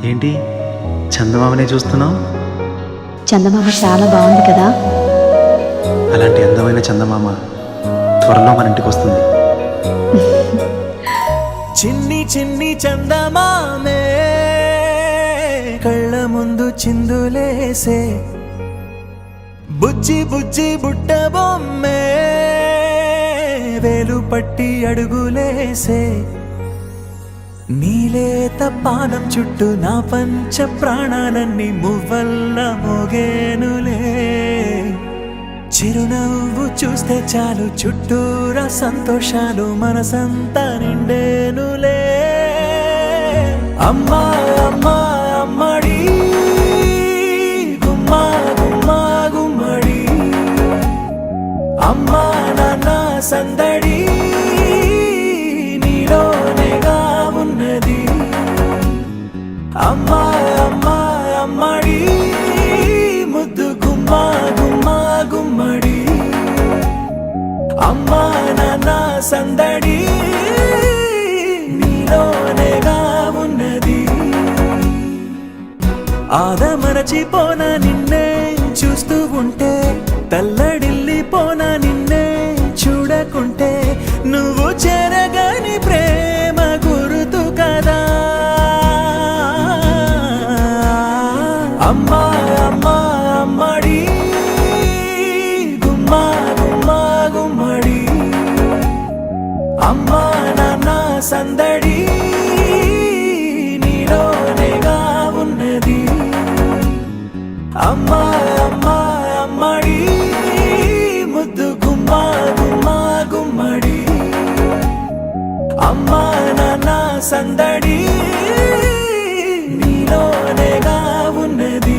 ఏంటి చందమామనే చూస్తున్నావు? చందమామ చాలా బాగుంది కదా. అలాంటి అందమైన చందమామ త్వరలో మన ఇంటికి వస్తుంది. చిన్ని చిన్ని చందమామే కళ్ళ ముందు చిందులేసే, బుజ్జి బుజ్జి బుట్ట బొమ్మే వేలు పట్టి అడుగులేసే, నీలేత పానం చుట్టూ నా పంచ ప్రాణాలన్నీ మువ్వల్ల మోగేనులే. చిరునవ్వు చూస్తే చాలు చుట్టూరా సంతోషాలు మనసంతా నిండేనులే. అమ్మా అమ్మా అమ్మడి గుమ్మా గుమ్మా గుమ్మడి, అమ్మా నాన్న సందడి నీలోనేగా ఉన్నది. అమ్మా అమ్మా అమ్మడి ముద్దు గుమ్మా గుమ్మా గుమ్మడి, అమ్మా నాన్న సందడి నీలోనేగా ఉన్నది. ఆదమరచిపోన నిన్నే చూస్తూ ఉంటే, తల్లడిల్లిపోన నిన్నే చూడకుంటే, నువ్వు చెరగని ప్రేమ గుర్తు కదా. అమ్మా అమ్మా అమ్మడి గుమ్మా గుమ్మా గుమ్మడి, అమ్మా నాన్న సందడి నీలోనేగా ఉన్నది. అమ్మా అమ్మా అమ్మడి ముద్దు గుమ్మా గుమ్మా గుమ్మడి, అమ్మా నాన్న సందడి నీలోనేగా ఉన్నది.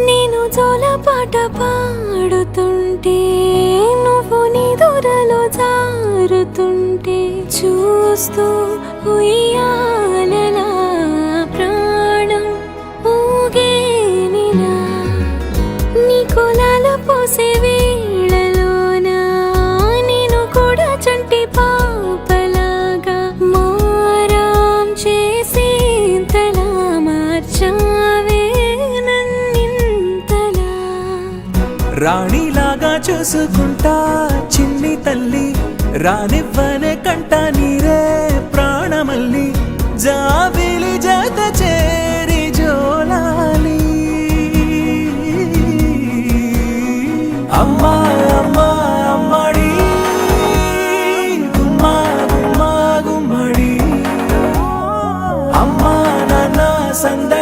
నేను జోలపాట పాడుతుంటే, నువ్వు నీ దూరలో జారుతుంటే, చూస్తూ ఉయ్యాలలా ప్రాణం ఊగేనిలా. నీ కులాలు పోసే వేళలోన నేను కూడా చంటి పాపలాగా మారాం చేసేంతలా మార్చావే నన్నింతలా. రాణిలాగా చూసుకుంటా చిన్ని తల్లి, రానివ్వనే కంట నీరే ప్రాణమల్లి, జాబిలి జత చేరి జోలాలి. అమ్మా అమ్మా అమ్మడి గుమ్మా గుమ్మా గుమ్మడి, అమ్మా నాన్న సంద